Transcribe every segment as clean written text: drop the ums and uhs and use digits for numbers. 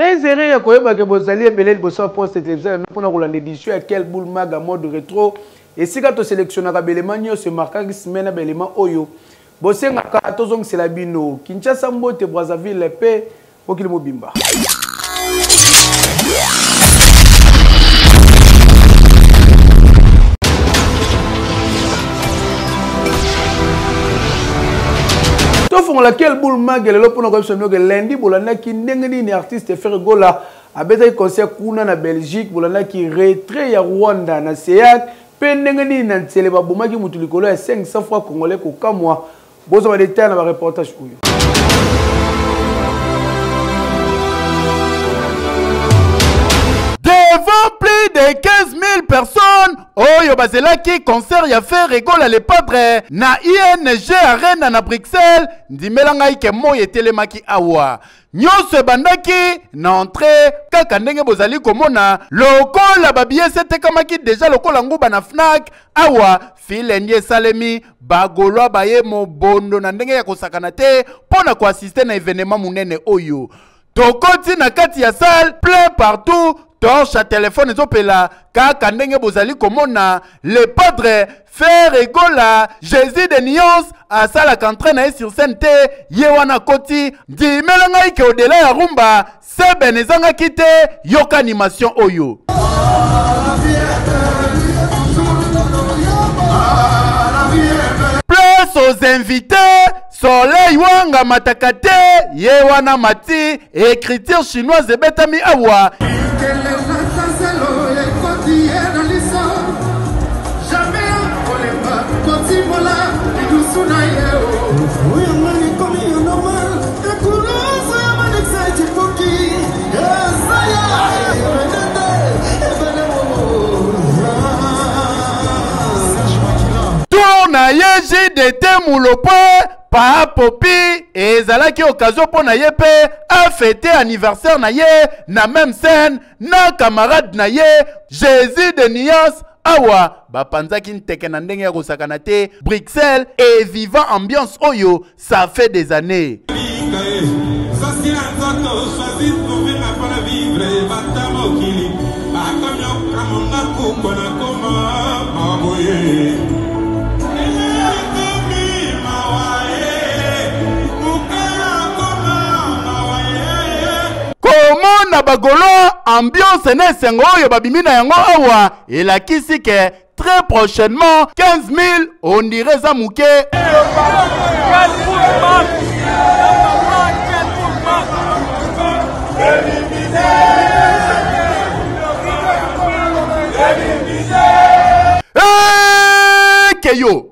Très heureux ya koyeba ke bozali ebele liboso poste télévision mpona kolanda édition ya quel boule maga mode rétro esika to sélectionnaka belema nyonso marquaki semaine na belema oyo bosengaka tozongisela bino Kinshasa Mbote Brazzaville pe mokili mobimba. La quelle boule magale le pour nous que lundi bolanda ki ndenge ni artiste Fergola abeta concert kuna na Belgique bolanda ki retrait ya Rwanda na SEAC pe ndenge ni na tseleba bomaki mutu likolo ya 500 fois congolais ko kamwa bozo ba détail na ba reportage oyo. Devant plus de 15 000 personnes, Oyo Bazelaki concert ya fait rigole les padres na ING Arena na Bruxelles, ndimelanga ike moye telemaki awa. Nyose bandaki na entrée kaka ndenge bozali komona lokola babie sete kamaki déjà lokola nguba na Fnac awa filendie salemi bagolwa baye mobondo na ndenge ya kosakana te pona ko assister na événement munene oyo. Tokoti na kati ya salle plein partout. Torche à téléphone ezopela kaka ndenge bozali komona le padre faire rigola Jésus de nuance à sala qu'entraîne sur scène te yewana koti ndimelanga ike au-delà ya rumba sebe nezanga kite yoka animation oyo. Place aux invités Soleil Wanga Matakate yewana mati écriture chinoise betami awa. Tourna yeji de temoulopo pa popi et zalaki occasion pour na yepe a fêter anniversaire na ye na même scène na camarade na ye Jésus de nuance awa bapanzaki nteke na ndenge ya kosakana te Bruxelles et vivant ambiance oyo ça fait des années. Comment na bagolo ambiance ne sengo yo babimi na yango awa et la kisike très prochainement 15 000 on dirait zamouke. Keyo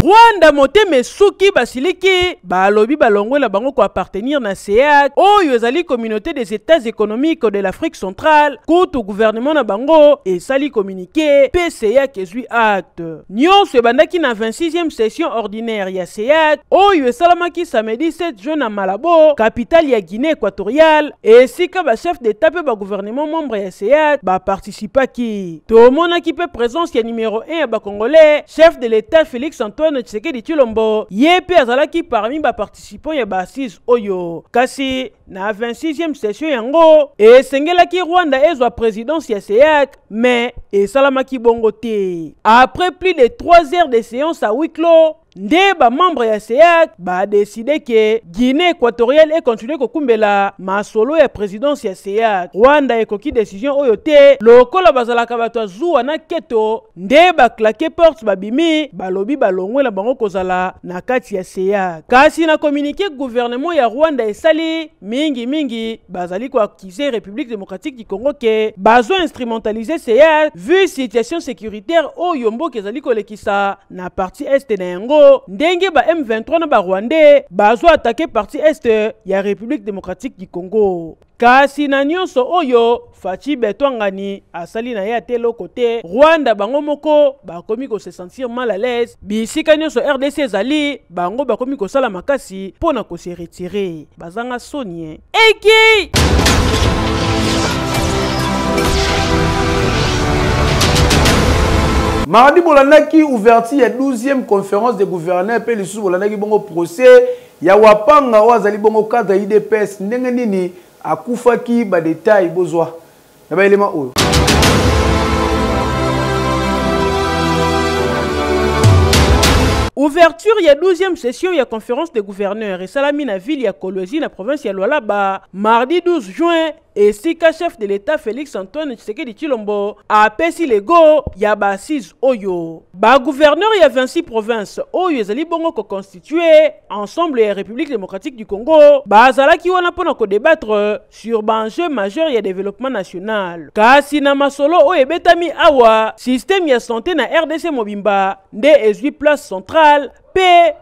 Rwanda moteme suki basiliki balobi balongwe la bango ko appartenir na SEAC oyo ezali communauté des états économiques de l'Afrique centrale kutu gouvernement na bango et sali communiqué PCAC ezui acte nyonso ebandaki na 26e session ordinaire ya SEAC oyo esalamaki samedi 7 juin na Malabo capitale ya Guinée équatoriale et sika ba chef d'état pe ba gouvernement membre ya SEAC ba participaki tomonaki pe présence ya numéro 1 ya ba congolais chef de l'état Félix Antoine Tshisekedi Tshilombo yepe azalaki parmi ba participants ya ba assise oyo kasi na 26e session yango esengelaki Rwanda ezwa présidence ya SEAC mais esalamaki bongo te après plus de 3 heures de séance à huis clos nde ba membre ya SEAC ba décidé que Guinée équatoriale et continuer kokumbela masolo ya présidence ya SEAC Rwanda ekoki décision oyo te lokola bazalaka bato zuwa na keto nde ba claquer porte babimi balobi balongwe la bango kozala na kati ya SEAC kasi na communiqué gouvernement ya Rwanda esali mingi bazali ko accuser République démocratique du Congo que bazo instrumentaliser SEAC vu situation sécuritaire oyo mboka ezali kolekisa na partie est na yango ndenge ba M23 na ba Rwandais bazo attaquer partie est ya République démocratique du Congo kasi na nyonso oyo Fachi Betwangani asali na ya telo côté Rwanda bango moko bakomi ko se sentir mal à l'aise bisika nyonso RDC zali bango bakomi ko sala makasi pona ko se retirer bazanga sonien eki Mardi bolandaki ouverture ya 12e conférence des gouverneurs pe lisusu bolandaki bongo procès ya wapanga wazali bongo cadre IDPS ndenge nini akufaki ba détail bozwa na ba elema oyo. Ouverture ya 12e session ya conférence des gouverneurs et salami na ville ya Kolwezi na province ya Lualaba mardi 12 juin. Et si ka chef de l'État Félix Antoine Tshisekedi Tshilombo a pesi lego ya ba 6 oyo. Ba gouverneur ya 26 provinces oyo ezali bongo ko constitué ensemble ya République démocratique du Congo. Ba zalaki wana pona ko débattre sur ba enjeu majeur ya développement national. Kasi na masolo oyo ebetami awa système ya santé na RDC Mobimba nde ezwi place centrale. P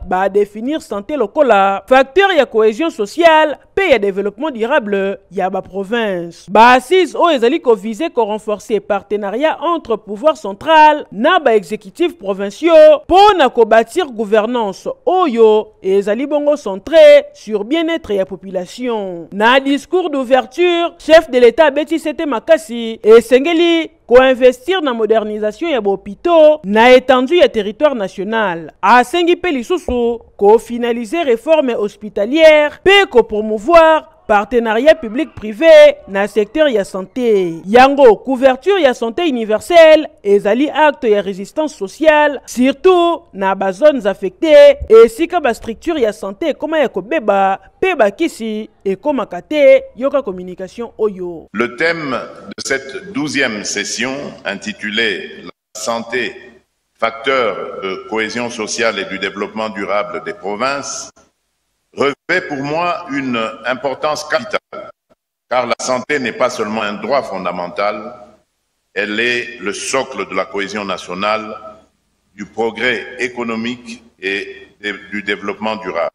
ba définir santé lokola facteur ya cohésion sociale P ya développement durable ya ba province ba 6 o ezali ko viser ko renforcer partenariat entre pouvoir central na ba exécutif provinciaux pour na ko bâtir gouvernance oyo ezali bongo centré sur bien-être ya population. Na discours d'ouverture chef de l'État Beti Sete Makasi et Sengeli co-investir na modernisation ya hôpitaux na étendue ya territoire national. A sengi pe lisusu co-finaliser réforme hospitalière pe co-promouvoir partenariat public-privé na secteur ya santé. Yango couverture ya santé universelle ezali acte ya résistance sociale surtout na ba zones affectées et sika ba structure ya santé koma ya kobeba pe bakisi et koma kate yoka communication oyo. Le thème de cette 12e session intitulée La santé, facteur de cohésion sociale et du développement durable des provinces revêt pour moi une importance capitale, car la santé n'est pas seulement un droit fondamental, elle est le socle de la cohésion nationale, du progrès économique et du développement durable.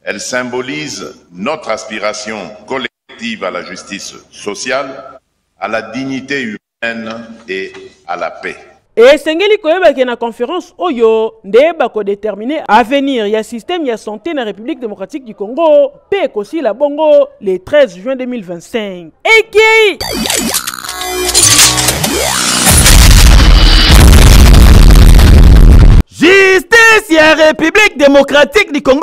Elle symbolise notre aspiration collective à la justice sociale, à la dignité humaine et à la paix. Et sengeli koyeba ke na conférence oyo ndeba ko déterminer avenir ya système ya santé na République démocratique du Congo pe kosi la bongo le 13 juin 2025. Eki Justice ya République démocratique du Congo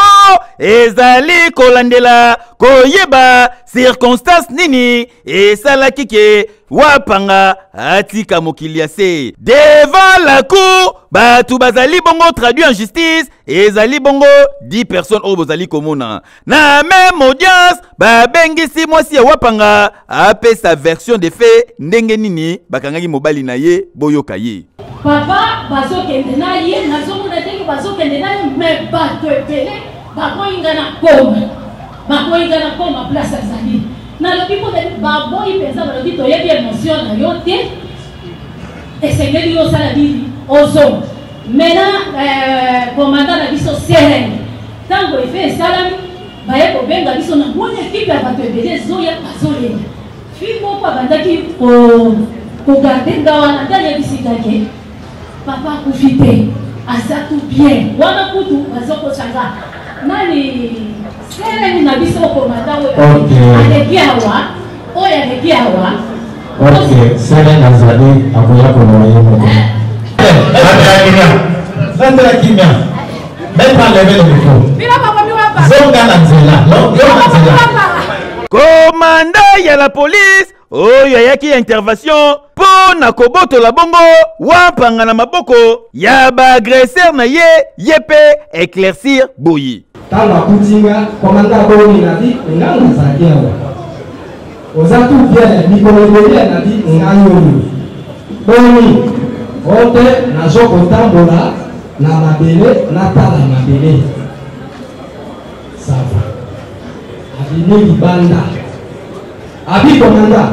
ezali kolandela koyeba circonstance nini esalaki ke wapanga atika mokili se devant la cour batu bazali bongo traduit en justice ezali bongo 10 personnes oyo bozali komona na même audience babengisi mwasi ya wapanga apesa version de fait ndenge nini bakangaki mobali na ye boyoka ye. Papa bazokende na ye nazomona teke bazokende na ye me bato ebele bakoyinga na koma place azali nalobi mpo baboyi mpenza balobi toyebi émotion na yo te esengeli yosala nini ozonga mena komanda na biso serene ntango efe esalami baye kobenga biso na moni ekipe ya bato ebele ezoya bazolenga fi moko abandaki kogarde nga wana ntanyebisikake papa akufite aza tout bien wana kutu bazokosanga nani sereni na biso komanda oyo aleki awa oyo aleki awa ok sereni azali akoya konoye moko Zandra kimia même pas lever le micro zonga na nzela komanda ya la police oyo ayaki intervention po na kobotola bongo wapanga na maboko ya ba agresseur na ye yepe éclaircir boyi tanga kutinga komanda boni na di nganga zakia wa ozatu bien nikolebele na di nganyoni boni ote na joko tambola na mabele na tala mabele sava abini libanda abi komanda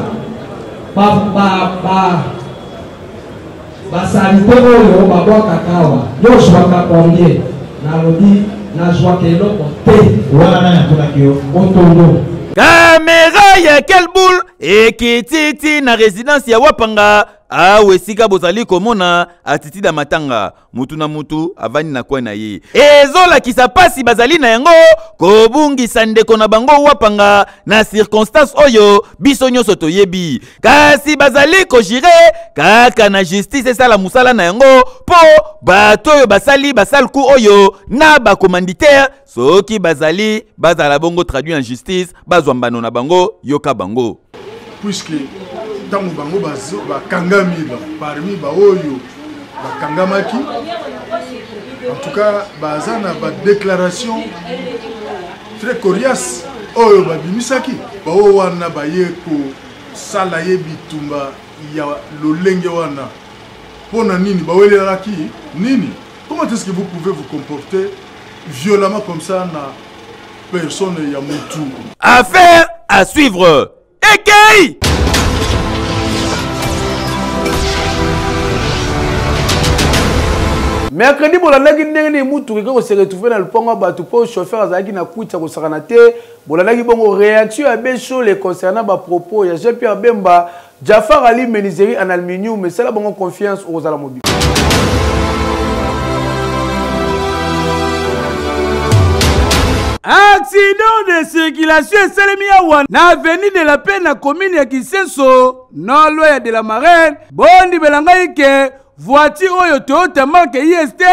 basalite oyo babwaka kawa yozwaka combien nalobi nazwaka eloko te wana yakolaki yo otondo Caméra ya quel boule ekititi na résidence ya wapanga esika bozali komona Attitude Matanga mutu na mutu avani na kwa na ye ezolakisa pasi bazali na yango kobungisa ndeko na bango wapanga na circonstance oyo biso nyonso toyebi kasi bazali kojire kaka na justice esala musala na yango po bato oyo basali ku oyo na bacommanditaire soki bazala bongo traduit en justice bazwa mbano na bango yoka bango puisque tango bango bakangami parmi baoyo bakangamaki en tout cas baza na déclaration très coriace oyo babimisaki bao wana baye kosala ye bitumba ya lolenge wana pona nini bawelelaki nini. Comment est-ce que vous pouvez vous comporter violemment comme ça na personne ya mutu? Affaire à suivre. Ekei mercredi bolandaki ndenge ni mutu ko se retrouver na lupango batu po chauffeur azaki na kuita ko sakana te bolandaki bongo réaction à Bécho les concernant ba propos ya Jean-Pierre Bemba Jafar Ali Menizeri en aluminium mais c'est la bonne confiance aux ala mobile. Accident de circulation esalemi awa na avenue de la Paix na commune ya Kisenso non loin de la Marraine bondi belangai ke voiture oyo Toyota marque IST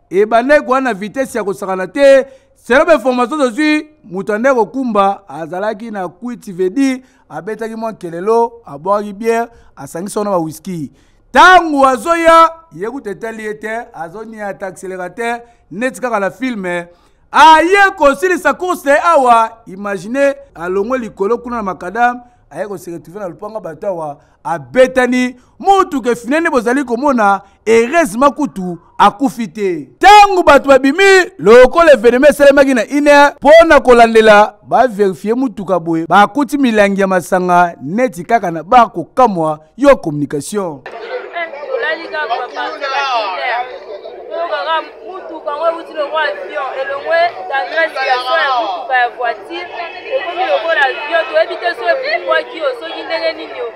e bande kwa na vitesse ya kosakana te selon information dozui mutande ko kumba azalaki na kuiti vedi abetaki mwa kelelo aboaki bière asangisa na ba whisky tangu azoya yekutetali ete azoni ata accélérateur net kaka la filme aye kosilisa course awa imaginez alongwe likolo kuna na makadam aye ko se retrouver na lupanga bato awa abetani mutu ke finene bozali komona heureusement kutu akufite tangu bato babimi loko le événement selemaki na ine pona kolandela ba vérifier mutu kaboye ba kuti milangi ya masanga neti kaka na ba ko kamwa yo communication mutu kango uti le roi avion et le roi d'adresse ya so ya mutu ka voiture et comme le roi avion to éviter so pourquoi qui o so ki ndenge nini o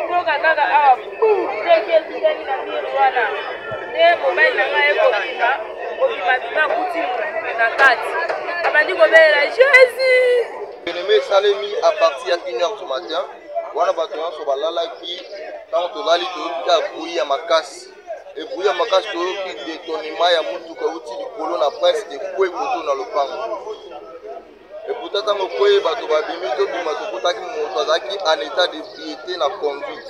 to kaka ah deke ndenge na mire wana ne mobile na ngai ko kima bima kuti na kati abandi ko bela Jésus ennemi salemi à partir de 1h du matin wana bato so balala ki tant to lali to ka bouillir ya makasi. Et pour y makasi toyoki détonnement ya mutuka uti likolo na presse de kwe koto na lopango. Et pourtant tango kwe bato babimi to bima tokotaki moto azaki en état de piété na conduite.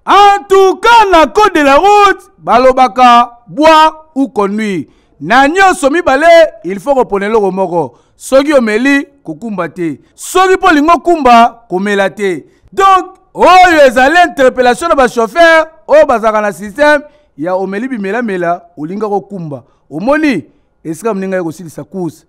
En tout cas na code de la route balobaka bois ou conduire. Na nyonso mibale il faut reponner le moko. Soki omeli kokumba te. Soki po lingo kumba komela te. Donc oyo ezali interpellation na ba chauffeur o bazaka na système ya omeli bimela mela olinga ko kumba omoni esika mninga ko silisa course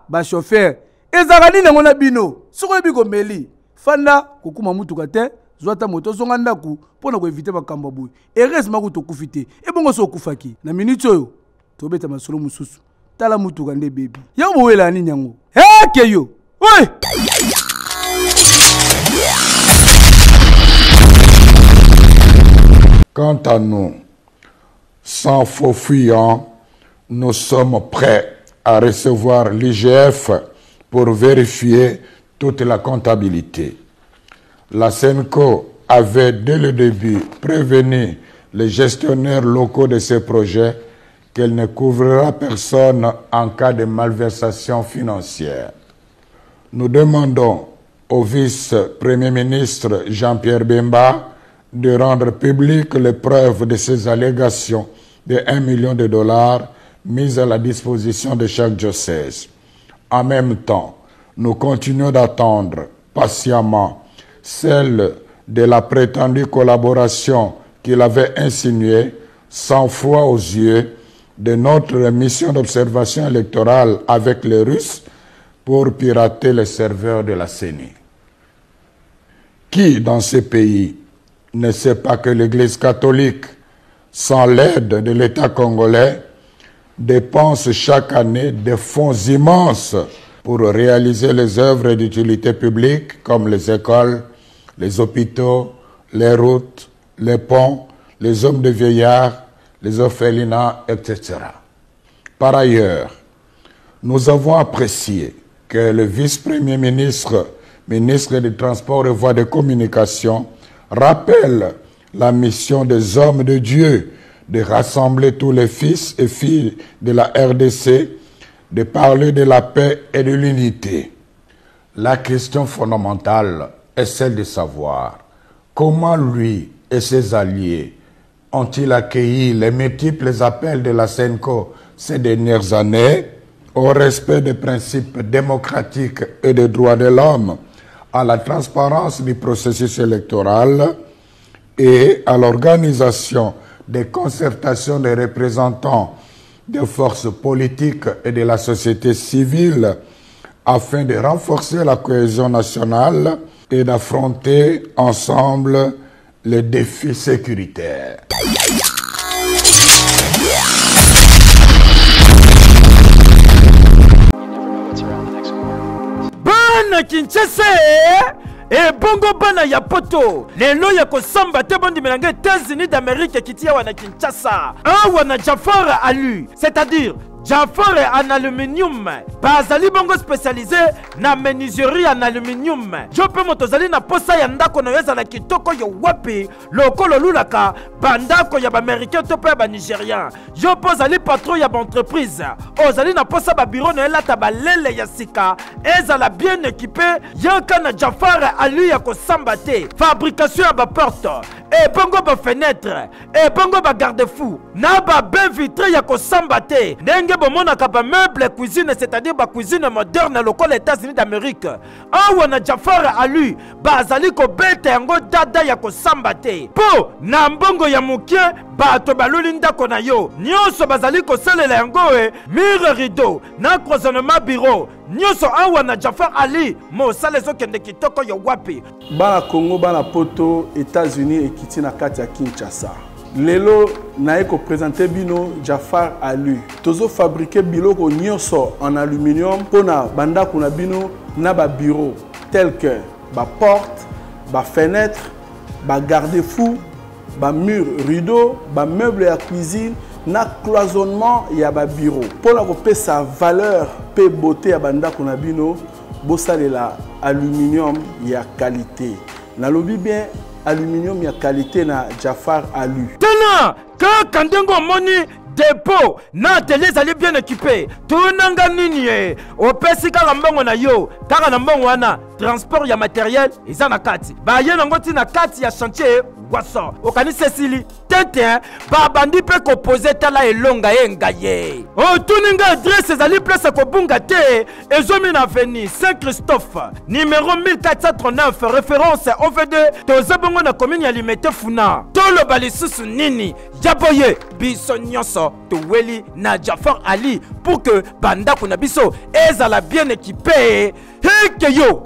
ba chauffeur ezaka nini ngona bino soko biko meli fanda kokuma mutuka te zwata moto zonga ndaku pona ko éviter makambo boy heureusement ko tokufite ebongo so kufaki na minute oyo tobeta masolo mususu tala mutuka nde baby ya bowela nini yango keyo oi. Quant à nous, sans faux fuyant, nous sommes prêts à recevoir l'IGF pour vérifier toute la comptabilité. La SENCO avait dès le début prévenu les gestionnaires locaux de ces projets qu'elle ne couvrira personne en cas de malversation financière. Nous demandons au vice-premier ministre Jean-Pierre Bemba de rendre publiques les preuves de ces allégations de 1 million de dollars mises à la disposition de chaque diocèse. En même temps, nous continuons d'attendre patiemment celle de la prétendue collaboration qu'il avait insinuée, sans foi aux yeux, de notre mission d'observation électorale avec les Russes pour pirater les serveurs de la CENI. Qui dans ces pays ne sait pas que l'Église catholique, sans l'aide de l'État congolais, dépense chaque année des fonds immenses pour réaliser les œuvres d'utilité publique comme les écoles, les hôpitaux, les routes, les ponts, les hommes de vieillards, les orphelinats, etc. Par ailleurs, nous avons apprécié que le vice-premier ministre, ministre des Transports et Voies de Communication, rappelle la mission des hommes de Dieu de rassembler tous les fils et filles de la RDC, de parler de la paix et de l'unité. La question fondamentale est celle de savoir comment lui et ses alliés ont-ils accueilli les multiples appels de la SENCO ces dernières années au respect des principes démocratiques et des droits de l'homme, à la transparence du processus électoral et à l'organisation des concertations des représentants des forces politiques et de la société civile afin de renforcer la cohésion nationale et d'affronter ensemble les défis sécuritaires. Bana Kinshasa et bongo bana ya poto lelo ya kosamba te bondi melanga États-Unis d'Amérique kitia wana Kinshasa wana Jafar Alu, c'est-à-dire Jafar en aluminium, bazali bongo spécialisé na menuiserie en aluminium. Jo pe motozali na posa ya ndako na yeza la kitoko yo wapi lokolo lulaka bandako ya ba américain to pe ba nigérien. Jo pozali patron ya ba entreprise. Ozali na posa ba bureau na elata ba lele ya sika. Ezala bien équipé yaka na Jafar Alu ya kosamba te. Fabrication ya ba porte et bongo ba fenêtre et bongo ba garde-fou. Na ba ben vitré ya kosamba te. Bomona kaba meuble cuisine, c'est-à-dire ba cuisine moderne local États-Unis d'Amérique. Wana Jafar Alu bazali ko bete yango dada ya ko sambate. Po na mbongo ya mukie bato balulinda kona yo. Nyonso bazali ko salela yango mire rideau na cloisonnement bureau. Nyonso wana Jafar Ali mo salezo kende kitoko yo wapi. Bana Congo bana poto États-Unis ekiti na kati ya Kinshasa. Lelo nae ko présenter bino Jafar Alu. Tozo fabriquer biloko nyonso en aluminium pona banda kuna bino na ba bureau tel que ba porte, ba fenêtre, ba garde-fou, ba mur rideau, ba meuble à cuisine na cloisonnement ya ba bureau. Pona ko pe sa valeur pe beauté ya banda kuna bino bosalela aluminium ya qualité. Na lobi bien aluminium ya qualité na Jafar Alu. Tena ka kandengo moni dépôt na atelier zali bien équipé. Tunanga nini opesi kaka mbongo na yo kaka na mbongo wana transport ya matériel eza na kati. Ba ye nango ti na kati ya chantier waso. Okani Cécilie tete ba bandi pe ko poser tala elonga yenga ye. O tuninga adresse zali place ko bunga te ezomi na avenue Saint-Christophe numéro 1439 référence OVD tozabongo na commune ya Limete Funa. Tolo balisusu nini jaboye biso nyonso toweli na Jafar Ali pour que banda kuna biso ezala bien équipé. Heke yo.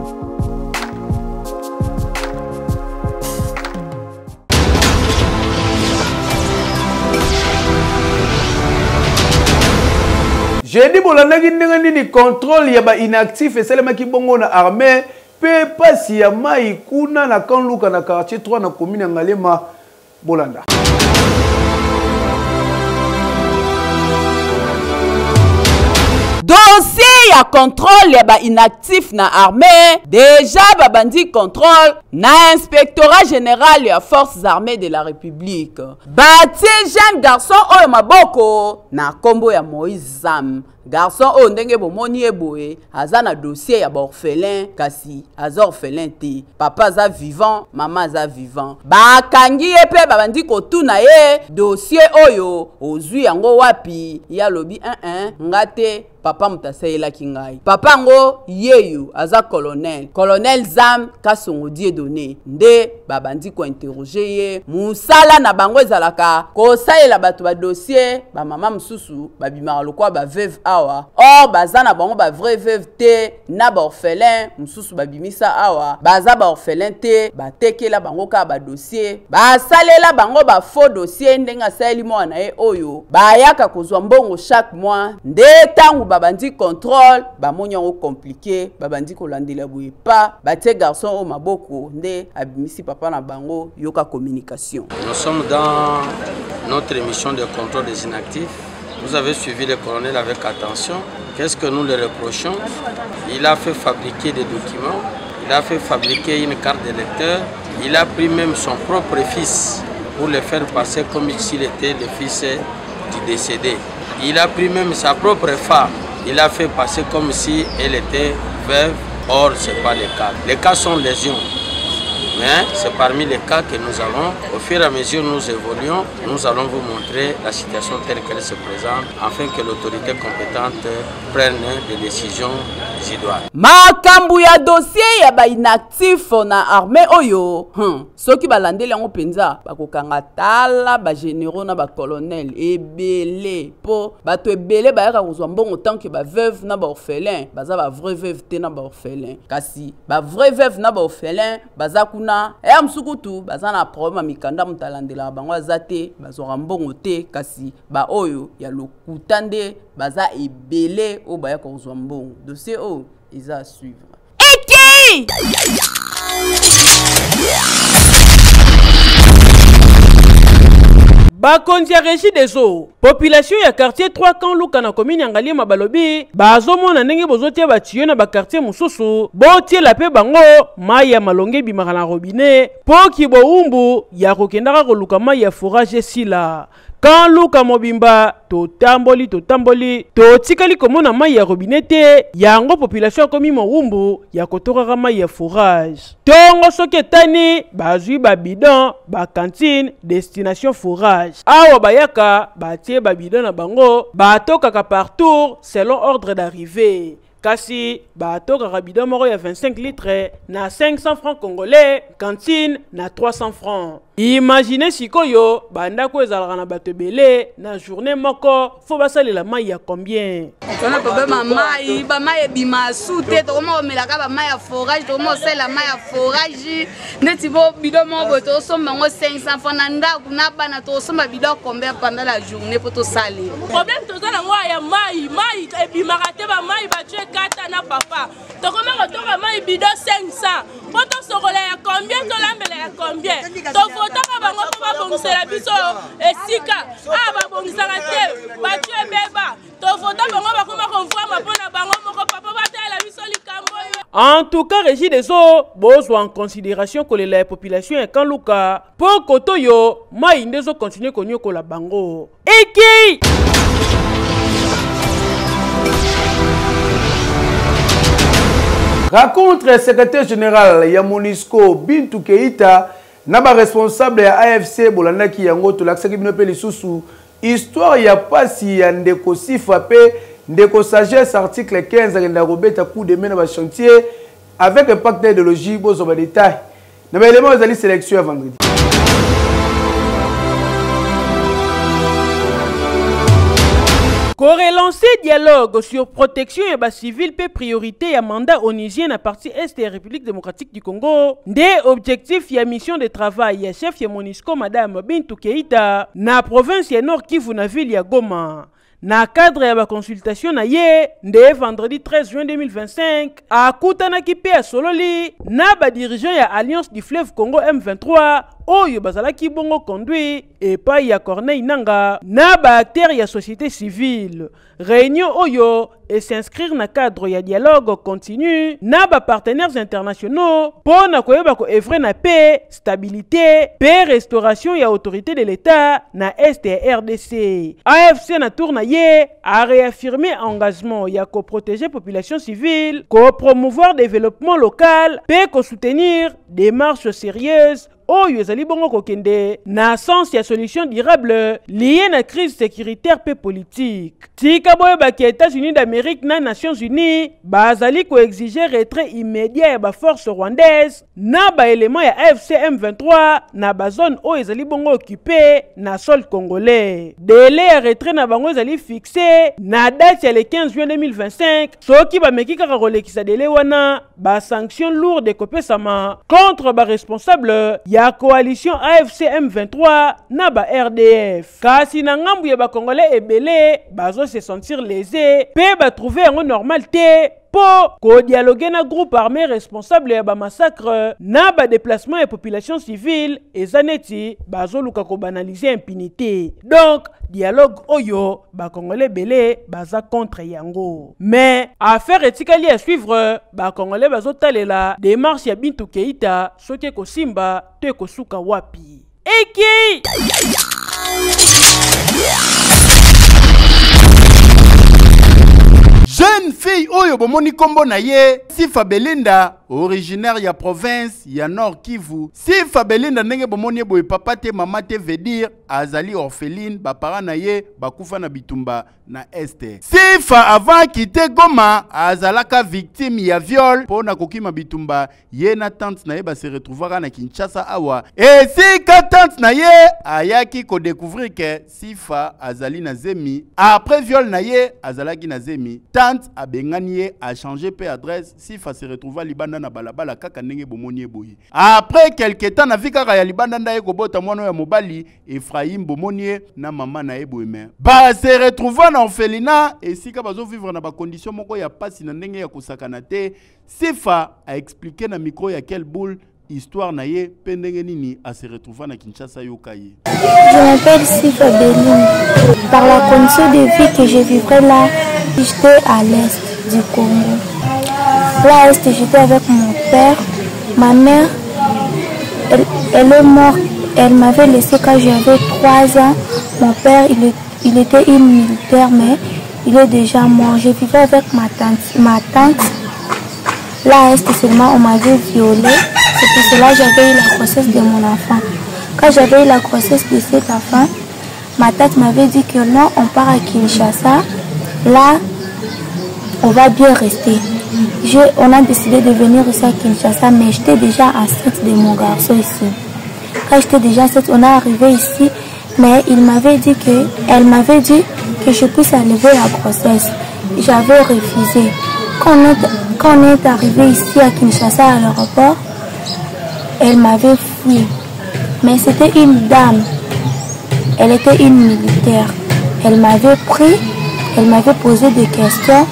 J'ai dit bolandaki ndenge nini contrôle ya ba inactif esalema ki bongo na armée pe pasi ya mai kuna na kanluka na quartier 3 na commune ya Ngalema bolanda. Dossier ya contrôle ya ba inactif na armée déjà babandi contrôle na inspectorat général ya forces armées de la République. Bati jeune garçon oyo maboko na kombo ya Moïse Zam. Garçon oyo ndenge bomoni eboye aza na dossier ya ba orphelin kasi aza orphelin te. Papa aza vivant, maman aza vivant. Bakangi ye pe babandi kotuna ye dossier oyo ozwi yango wapi ya lobi ngate papa mutasayela kingai. Papa ngo yeyu aza colonel. Colonel Zam Kasongo Dieudonné nde babandi ko interroger ye. Musala na bango ezalaka ko sayela bato ba dossier ba mama mususu babimaka lokwa ba veuve awa or baza na bango ba vrai veuve te na ba orphelin mususu babimisa awa baza ba orphelin te batekela bango ka ba dossier basalela bango ba faux dossier ndenge asali mwana ye oyo bayaka kozwa mbongo chaque mois nde tangu babandi contrôle bamoni yango compliqué babandi kolandela boye pa batie garçon o maboko nde abimisi papa na bango yoka communication. Nous sommes dans notre émission de contrôle des inactifs. Vous avez suivi le colonel avec attention. Qu'est-ce que nous le reprochons? Il a fait fabriquer des documents, il a fait fabriquer une carte d'électeur, il a pris même son propre fils pour le faire passer comme s'il était le fils du décédé. Il a pris même sa propre femme, il a fait passer comme si elle était veuve. Or, ce n'est pas le cas. Les cas sont légion. Mais c'est parmi les cas que nous allons, au fur et à mesure que nous évoluons, nous allons vous montrer la situation telle qu'elle se présente afin que l'autorité compétente prenne des décisions idoines. Makambu ya dossier ya ba inactif na armée oyo. Soki balandeli yango penza bakokanga tala ba généraux na ba colonel ebele po bato ebele bayaka kozwa mbongo tant que ba veuve na ba orphelin baza ba vrai veuve te na ba orphelin kasi ba vrai veuve na ba orphelin baza kuna ya msukutu baza na problème mikanda mutalandela bango azate bazwa mbongo te kasi ba oyo ya lokuta nde baza ebele o baya kozwa mbongo dossier o isa à suivre. Eki! bakonzi ya régie des eaux population ya quartier 3 camp luka na commune ya Ngaliema balobi bazomona ndenge bozotia batiyo na bakartier mosusu botiela mpe bango mai ya malonge ebimaka na robinet mpo kiboumbu ya kokendaka koluka mai ya forage esila. Quand luka mobimba totamboli totikali komona mai ya robinet te yango population akomi mowumbu ya kotokaka mai ya forage. Tongo soki etani bazwi babidon bakantine destination forage awa bayaka batie babidon na bango batokaka partout selon ordre d'arrivée. Kasi batokaka bidon moko ya 25 litres na 500 francs congolais, cantine na 300 francs. Imaginez sikoyo bandako ezalaka na bato ebele na journée moko fo basalela mai ya combien? Tona problème mai ba mai ebima sute to mo melaka ba mai ya forage to mo sela mai ya forage ndeti bo bidon mo boto somba ngo 500 francs na ndaku na bana to somba bidon combien pendant la journée pour to saler. Problème to za ngo ya mai ebima kate ba mai ba tue kata na papa. To koma ko to mai bidon 500. Poto sokola ya combien to lambela ya combien? To fotaka bango po babongisela biso esika babongisaka te batue beba to fotaka bango bakoma konvwama mpona bango moko papa batala biso likambo. En tout cas, régie des eaux bozwa en considération que la population est kanluka po koto yo mai ndezo continuer konyokola bango. Eki! Raconte le secrétaire général ya MONUSCO Bintou Keita naba responsable ya AFC bolandaki yango to laksaki bino pe lisusu histoire ya pasi ya ndeko sifa pe ndeko sagesse article 15 ngenda robeta coup de main na ba chantier avec un pacte d'idéologie bozo ba détail na ba élément ezali sélection ya vendredi. Relancer dialogue sur protection et bas civil pe priorité ya mandat onusien à partie est de la République démocratique du Congo. Des objectifs ya mission de travail ya chef ya MONUSCO madame Bintou Keita na province ya Nord Kivu na ville ya Goma. Na cadre ya ba consultation na ye nde vendredi 13 juin 2025 akutanaki pe ya sololi na ba dirigeant ya Alliance du Fleuve Congo M23 oyo bazalaki bongo conduit epai ya Corneille Nanga na ba acteur ya société civile. Réunion oyo et s'inscrire na cadre ya dialogue continu na ba partenaires internationaux pour na koyeba ko evre na paix, stabilité, paix, restauration ya autorité de l'État na STRDC. AFC na tourna ye a réaffirmé engagement ya ko protéger population civile, ko promouvoir développement local, paix, ko soutenir des marches sérieuses oyo ezali bongo kokende na sens ya solution durable liée na crise sécuritaire pe politique. Tika boyebaki États-Unis d'Amérique na Nations Unies bazali koexige retrait immédiat ya baforce rwandaise na baélément ya AFC M23 na bazone oyo ezali bongo occupé na sol congolais. Délai ya retrait na bango ezali fixé na date ya le 15 juin 2025 soki bameki kaka kolekisa délai wana ba sanction lourde ekopesama contre ba responsable ya coalition AFC M23 na ba RDF. Kasi na ngambu ya ba congolais ebele bazo se sentir lésés pe ba trouver yango normal te po ko dialoguer na groupe armé responsable ya ba massacre na ba déplacement et population civile ezaneti bazo luka ko banaliser impunité. Donc dialogue oyo ba congolais belé baza contre yango. Mais affaire etikali à suivre ba congolais bazo talela démarche ya Bintou Keïta soki ko simba te ko suka wapi. Eki jeune fille oyo bomoni kombo na ye Sifa Belinda, originaire ya province ya Nord Kivu. Sifa Belinda ndenge bomoni boye papa te mama te veut dire azali orpheline, ba parents na ye bakufa na bitumba na este. Sifa avant quitter Goma azalaka victime ya viol pona kokima bitumba ye na tante na ye ba se retrouvera na Kinshasa awa. Et si ka tante na ye ayaki ko découvrir que Sifa azali na zemi après viol na ye azalaki na zemi. Tante abengani ye a changé pe adresse. Sifa se retrouva libanda na balabala kaka ndenge bomoni boye. Après quelque temps na vika ya libanda nda ye ko bota mwana ya mobali Ephraim bomoni na mama na ye boye. Ba se retrouva na orphelinat et si ka bazo vivre na ba condition moko ya pasi na ndenge ya kusakana te. Sifa a expliqué na micro ya quelle boule histoire na ye pendenge nini a se retrouva na Kinshasa yokaye. Je m'appelle Sifa Belinda. Par la condition de vie que je vivrais là, j'étais à l'est du Congo. Là à l'est, j'étais avec mon père. Ma mère, elle est morte. Elle m'avait laissé quand j'avais 3 ans. Mon père, il était militaire, mais il est déjà mort. Je vivais avec ma tante. Là à l'est seulement, on m'avait violée. C'est pour cela que j'avais eu la grossesse de mon enfant. Quand j'avais eu la grossesse de cet enfant, ma tante m'avait dit que non, on part à Kinshasa. Là, on va bien rester. On a décidé de venir ici à Kinshasa, mais j'étais déjà enceinte de mon garçon ici. Quand j'étais déjà enceinte, on est arrivé ici, mais elle m'avait dit que je puisse enlever la grossesse. J'avais refusé. Quand on est arrivé ici à Kinshasa à l'aéroport, elle m'avait fui. Mais c'était une dame. Elle était une militaire. Elle m'avait pris, elle m'avait posé des questions.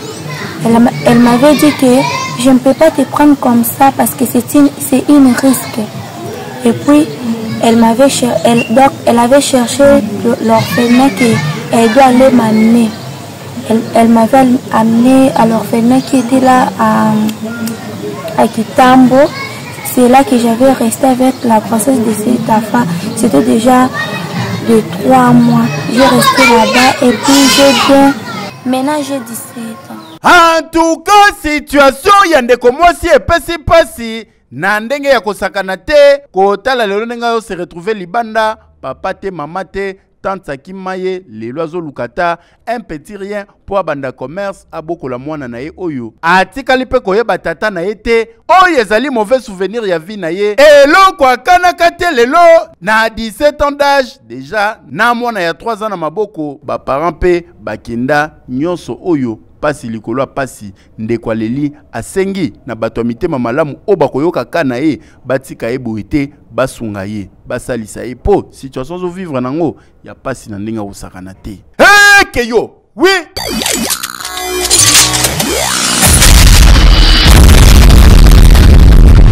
Elle m'avait dit que je ne peux pas te prendre comme ça parce que c'est une risque. Et puis, elle avait cherché l'orphelinat qu'elle doit aller m'amener. Elle m'avait amené à l'orphelinat qui était là à Kitambo. C'est là que j'avais resté avec la grossesse de cet enfant. C'était déjà de 3 mois. J'ai resté là-bas et puis j'ai bien. Maintenant j'ai 17 ans. En tout cas, situation yandeko mwasi epesi pasi na ndenge ya kosakana te kotala lelo ndenge yo se retrouver libanda papa te mama te tante Sakimaye lelo azolukata un petit rien pour abanda commerce abokola mwana na ye oyo atikali pe koyeba tata na ye te oyo ezali mauvais souvenir ya vie na ye eloko akanaka te lelo na 17 ans d'âge déjà na mwana ya 3 ans na maboko ba parents pe bakenda nyonso oyo pasi likolo pasi ndeko aleli asengi na bato mitema malamu o bakoyoka kana ye batika ye boite basunga ye basalisa ye po situation zo vivre nango ya pasi na ndinga usakana te keyo oui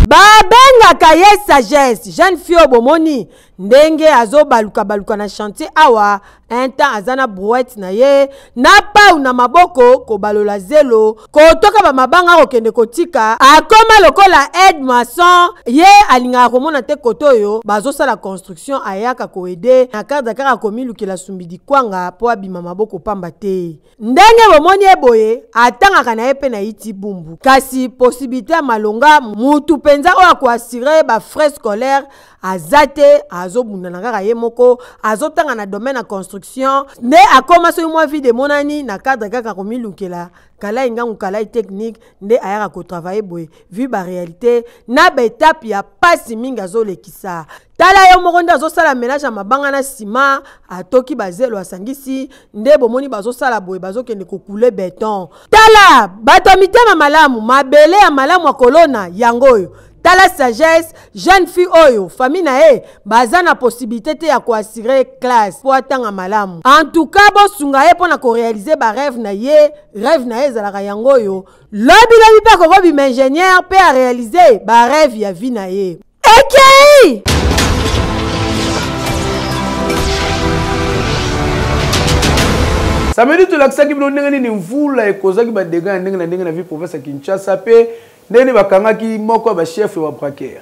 babengaka ye sagesse jeune fille bomoni ndenge azo baluka na chantier awa un temps azana brouette na ye na pau na maboko kobalola zelo kotoka ba mabanga kokende kotika akoma lokola aide maçon ye alinga komona te koto yo bazosala construction ayaka koede na kadra kaka komilukela sumbidi kwanga po abima maboko pamba te ndenge bomoni eboye atangaka na ye pe na iti bumbu kasi possibilité ya malonga mutu penza oyo akoassure ba frais scolaire azate azobunda na kaka ye moko azotanga na domaine ya construction ne akoma so mwa vie de monani na cadre kaka komilukela kala ingangu kala technique nde ayaka ko travailler boye vu ba réalité na ba étape ya pasi mingi azolekisa tala yo moko nde azosala ménage ya mabanga na sima atoki bazelo asangisi nde bomoni bazosala boye bazokende kokule béton tala bato mitema malamu mabele ya malamu ya kolona yango oyo tala sagesse jeune fille oyo famille na ye baza na possibilité te ya koassure classe po atanga malamu en tout cas bosunga ye mpona koréalize ba rêve na ye ezalaka yango oyo lobi mpe kokobima ingénieur mpe aréalize ba rêve ya vie na ye ekei samedi tolakisaki bino ndenge nini mvula ekozaki badega ya ndenge na ndenge na vie province ya Kinshasa mpe ndenge nini bakangaki moko ya bachef wa braqueur.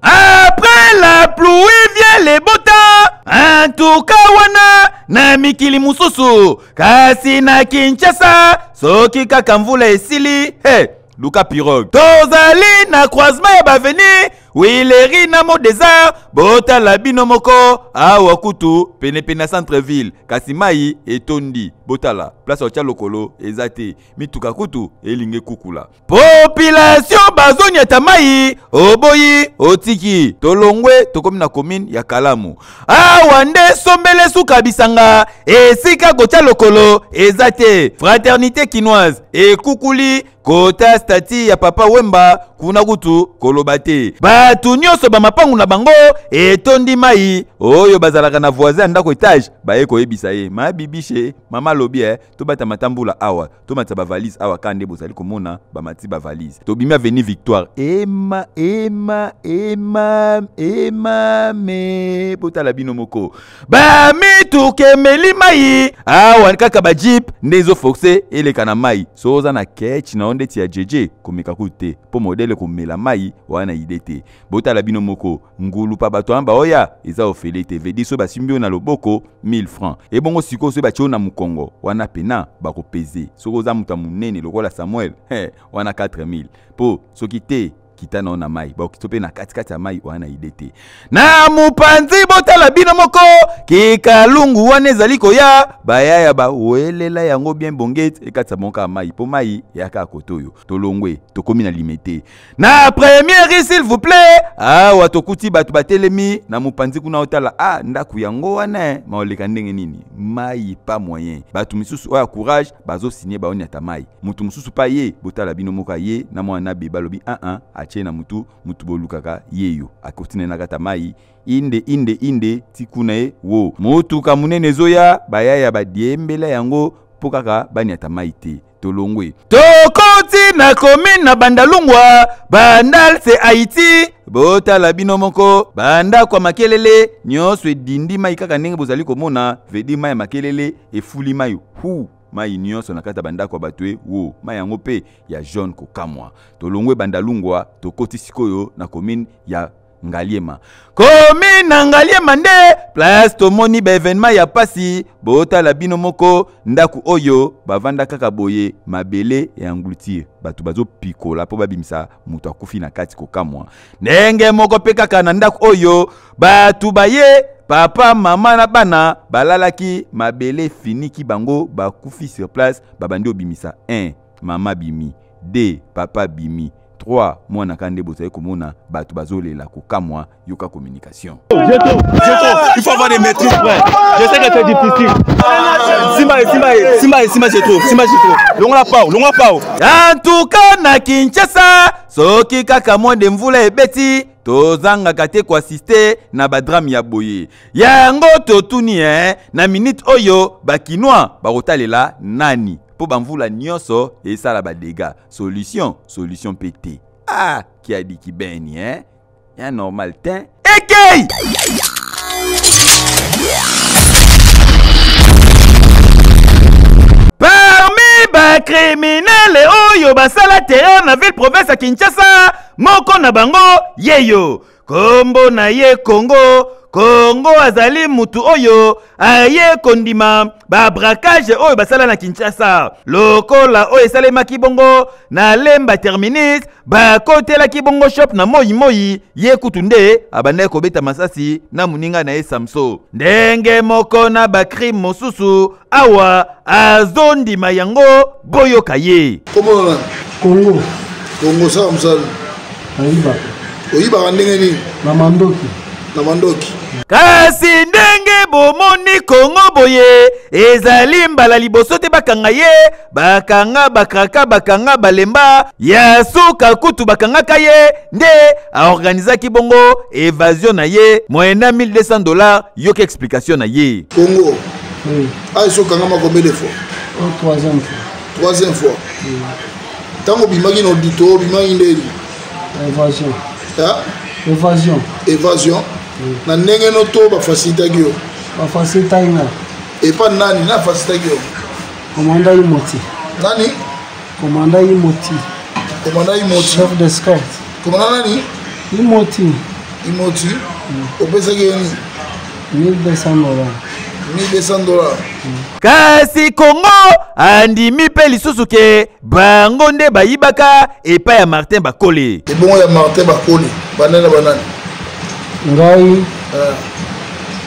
Après la pluie vient les beaux temps. En tout cas wana na mikili mususu kasi na Kinshasa soki kaka mvula esili Luka Pirogue tozali na croisement ya baveni Wileri na mo désert bota la bino moko awa kutu pene centre ville kasi mai etondi botala place ocha lokolo ezate mituka kutu elinge kukula population bazoni ya tamai oboyi otiki tolongwe tokomi na commune ya Kalamu awa nde sombele suka bisanga esika gocha lokolo ezate fraternité kinoise ekukuli kota stati ya papa Wemba kuna kutu kolobate batu nyonso bamapangu na bango etondi mai oyo bazalaka na voisin ndako etage baye koyebisa ye mabibishe mama lobi to bata matambula awa to matsa ba valise awa kande bozali komona ba mati ba valise to bimia veni victoire me botala bino moko ba mituke meli mai awa kaka ba jeep ndezo forcer eleka na mai soza na ketch na onde tia jeje komeka kute po modele komela mai wana idete botala bino moko ngulu pa bato amba oya eza ofele te vedi so basimbio na loboko 1000 francs e bongo siko so batio na mukongo wana pena bako peze soko za muta munene lokola Samuel wana 4000 po soki te kita na mai ba okitope na katikati ya mai wana idete na mupanzi botala bino moko kikalungu wana ezali koya bayaya ba welela yango bien bongete ekatsa monka mai po mai yaka kotoyo tolongwe tokomi na limité na première s'il vous plaît awa tokuti batu batelemi na mupanzi kuna otala ndaku yango wana maoleka ndenge nini mai pa moyen batu misusu oya courage bazo signer ba oni ata mai mutu mususu pa ye botala bino moko ye na mwana beba lobi na mutu bolukaka yeyo akotine na kata mai inde tikuna wo mutu kamunene zoya bayaya badiembela yango pokaka bani ata mai te tolongwe tokoti na commune na Bandalungwa Bandal c'est Haïti botala bino moko banda kwa makelele nyonso edindi mai kaka ndenge bozali komona vedi mai makelele efuli mai mai nyonso na kata bandako batwe wo mai yango pe ya jaune kokamwa tolongwe Bandalungwa tokoti sikoyo na commune ya Ngaliema commune na Ngaliema nde place tomoni ba événement ya pasi botala bino moko ndaku oyo bavanda kaka boye mabele ya engloutir batu bazo pikola po babimisa mutu akufi na kati kokamwa ndenge moko pe kaka na ndaku oyo batu baye papa mama na bana balalaki mabele finiki bango bakufi sur place babandi obimisa 1 mama bimi 2 papa bimi 3 mwana kande bosaye komona batu bazolela kokamwa yoka communication. Il faut avoir des maîtrises, frère. Je sais que c'est difficile. Simba je trouve. Longa pao. En tout cas na Kinshasa soki kaka mwande mvula ebeti tozanga kate ko assister na badrame ya boye yango totuni na minute oyo bakinois bakotalela nani po bamvula nyonso esala ba dégâts solution pété qui a dit ki beni normal tin ekei parmi bacriminele oyo basala terreur na ville province ya Kinshasa moko na bango yeyo kombo na ye Kongo azali mutu oyo aye kondima ba braquage oyo basala na Kinshasa lokola oyo esalemaki bongo na lemba terminus bakotelaki bongo shop na moi ye kutunde abandaki kobeta masasi na muninga na ye Samso ndenge moko na bacrime mosusu awa azondima yango boyoka ye Kongo sa msala oyiba ndenge ni na mandoki kasi ndenge bomoni Kongo boye ezali mbala liboso te bakanga ye bakanga bakraka bakanga balemba ya suka kutu bakangaka ye nde aorganizaki bongo évasion na ye moyena $1200 yoka explication na ye Kongo aisokanga combien de fois troisième fois tango bimaki na audito bimaki ndeli évasion na ndenge no to bafasitaki yo bafasitaki nga epa nani na fasitaki yo komanda Imoti nani komanda Imoti chef d'escorte komanda nani Imoti opesaki yeni $1200 kasi Kongo andimi pe lisusu ke bango nde bayibaka epa ya Martin Bakole ebongo ya Martin Bakole banana ngai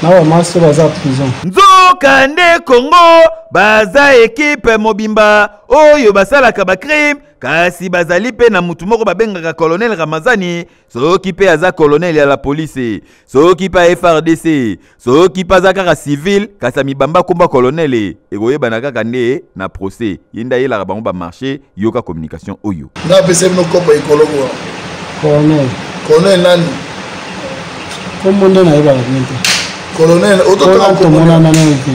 na bamaso baza prison nzoka nde Kongo baza ekipe mobimba oyo basalaka bacrime kasi bazali pe na mutu moko babengaka colonel Ramazani soki pe aza colonel ya la police soki pe FRDC soki pe aza kaka civil kasi mibamba komba colonel ekoyebana kaka nde na procès yinda yelaka bango bamarché yoka communication oyo na pese no kopa ekologo colonel nani komonde na yeba nte colonel otoka komona na nte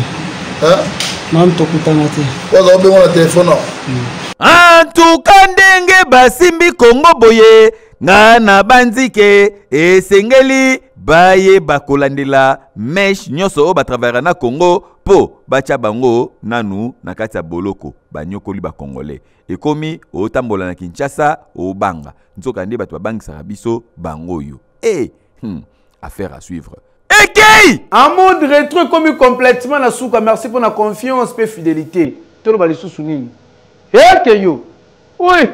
nan tokutana te waza obengo na telefone en tout cas ndenge basimbi Kongo boye nga na banzike esengeli baye bakolandela mesh nyonso o batravera na Kongo po bacha bango nanu na kati ya boloko banyokoli ba Congolais ekomi otambola na Kinshasa obanga nzoka nde bato babangisaka biso bango yo affaire à suivre. Ekei! En mode rétro comme complètement na souka. Merci pour la confiance et fidélité. Tout le monde est sous. Oui.